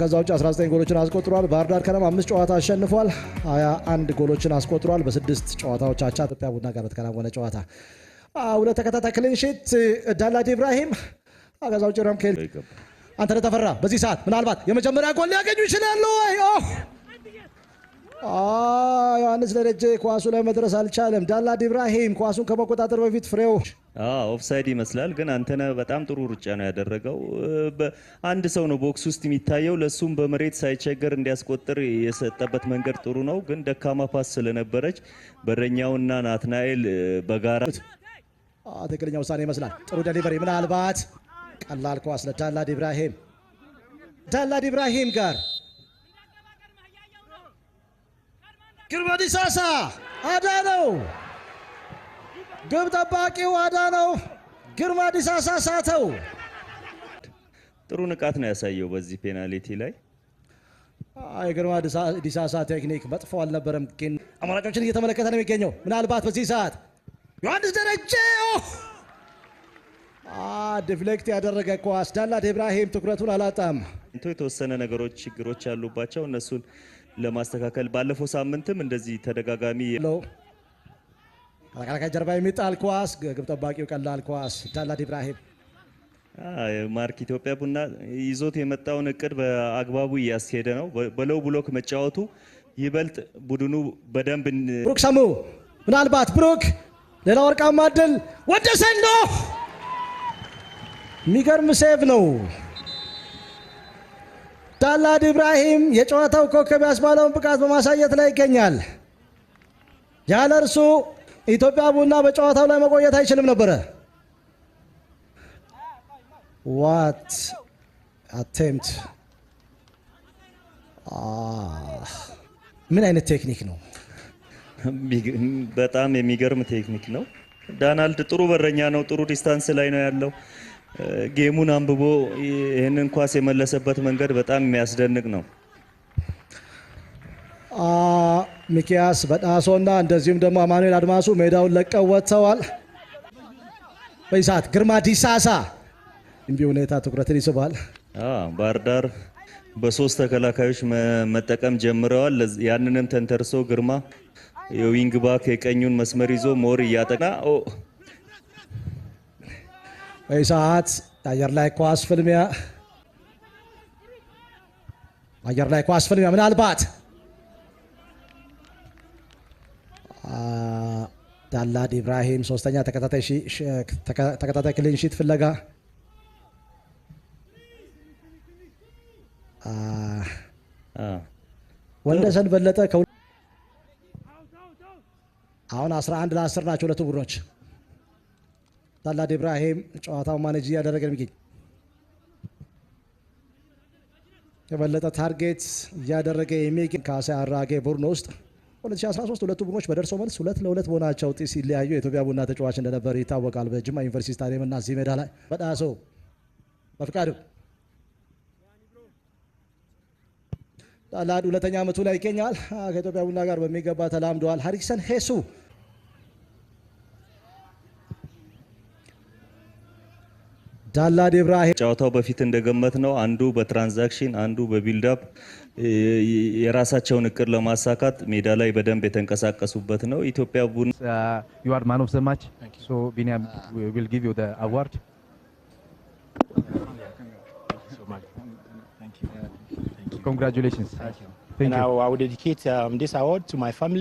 ከዛ ውጭ 19 ጎሎችን አስቆጥሯል። ባህር ዳር ከነማ 5 ጨዋታ አሸንፏል። 21 ጎሎችን አስቆጥሯል። በ6 ጨዋታዎች አቻ ኢትዮጵያ ቡና ጋር በተከናወነ ጨዋታ ሁለት ተከታታይ ክሊን ሺት ዳላድ ኢብራሂም። ከዛ ውጭ ራምኬል አንተነህ ተፈራ በዚህ ሰዓት ምናልባት የመጀመሪያ ጎል ሊያገኙ ይችላሉ ወይ? ዮሐንስ ደረጀ ኳሱ ላይ መድረስ አልቻለም። ዳላድ ኢብራሂም ኳሱን ከመቆጣጠር በፊት ፍሬው ኦፍሳይድ ይመስላል፣ ግን አንተነህ በጣም ጥሩ ሩጫ ነው ያደረገው። አንድ ሰው ነው ቦክስ ውስጥ የሚታየው፣ ለሱም በመሬት ሳይቸገር እንዲያስቆጥር የሰጠበት መንገድ ጥሩ ነው። ግን ደካማ ፓስ ስለነበረች በረኛውና ናትናኤል በጋራ ትክክለኛ ውሳኔ ይመስላል። ጥሩ ዴሊቨሪ፣ ምናልባት ቀላል ኳስ ለዳላድ ኢብራሂም። ዳላድ ኢብራሂም ጋር ግርማ ዲሳሳ አዳነው። ግብ ጠባቂው አዳነው። ግርማ ዲሳሳ ሳተው። ጥሩ ንቃት ነው ያሳየው በዚህ ፔናልቲ ላይ። የግርማ ዲሳሳ ቴክኒክ መጥፎ አልነበረም፣ ግን አማራጮችን እየተመለከተ ነው የሚገኘው። ምናልባት በዚህ ሰዓት ዮሐንስ ደረጀ ዲፍሌክት ያደረገ ኳስ። ዳላድ ኢብራሂም ትኩረቱን አላጣም። የተወሰነ ነገሮች ችግሮች ያሉባቸው እነሱን ለማስተካከል ባለፈው ሳምንትም እንደዚህ ተደጋጋሚ ተከላካይ ጀርባ የሚጣል ኳስ፣ ግብ ጠባቂው ቀላል ኳስ። ዳላድ ኢብራሂም ማርክ ኢትዮጵያ ቡና ይዞት የመጣውን እቅድ በአግባቡ እያስሄደ ነው። በለው ብሎክ መጫወቱ ይበልጥ ቡድኑ በደንብ ብሩክ ሰሙ ምናልባት ብሩክ ሌላ ወርቃማ ድል ወደሰሎ የሚገርም ሴቭ ነው። ዳላድ ኢብራሂም የጨዋታው ኮከብ ያስባለውን ብቃት በማሳየት ላይ ይገኛል። ያለ እርሱ ኢትዮጵያ ቡና በጨዋታው ላይ መቆየት አይችልም ነበረ። ዋት አቴምፕት! ምን አይነት ቴክኒክ ነው! በጣም የሚገርም ቴክኒክ ነው። ዳናልድ ጥሩ በረኛ ነው። ጥሩ ዲስታንስ ላይ ነው ያለው። ጌሙን አንብቦ ይህንን ኳስ የመለሰበት መንገድ በጣም የሚያስደንቅ ነው። ሚኪያስ በጣሶና እንደዚሁም ደግሞ አማኑኤል አድማሱ ሜዳውን ለቀው ወጥተዋል። በዚህ ሰዓት ግርማ ዲሳሳ እንዲህ ሁኔታ ትኩረትን ይስባል። ባህር ዳር በሶስት ተከላካዮች መጠቀም ጀምረዋል። ያንንም ተንተርሶ ግርማ የዊንግ ባክ የቀኙን መስመር ይዞ ሞር እያጠና በዚህ ሰዓት አየር ላይ ኳስ ፍልሚያ ምናልባት ዳላድ ኢብራሂም ሶስተኛ ተከታታይ ክሊን ሺት ፍለጋ ወንደሰን በለጠ አሁን 11 ለ10 ናቸው ሁለቱ ቡድኖች። ዳላድ ኢብራሂም ጨዋታው ማኔጅ እያደረገ የሚገኝ የበለጠ ታርጌት እያደረገ የሚገኝ ካሳ አራጌ ቡድን ውስጥ 2013 ሁለቱ ቡድኖች በደርሶ መልስ 2-2 በሆናቸው ውጤት ሲለያዩ የኢትዮጵያ ቡና ተጫዋች እንደነበር ይታወቃል። በጅማ ዩኒቨርሲቲ ስታዲየም እና እዚህ ሜዳ ላይ በጣሶ በፍቃዱ ዳላድ ሁለተኛ ዓመቱ ላይ ይገኛል። ከኢትዮጵያ ቡና ጋር በሚገባ ተላምደዋል። ሃሪክሰን ሄሱ ዳላድ ኢብራሂም ጨዋታው በፊት እንደገመት ነው አንዱ በትራንዛክሽን አንዱ በቢልዳፕ የራሳቸውን እቅድ ለማሳካት ሜዳ ላይ በደንብ የተንቀሳቀሱበት ነው። ኢትዮጵያ ቡና you are man of the match, so Binyam will give you the award. Congratulations. Thank you. Now I will dedicate this award to my family.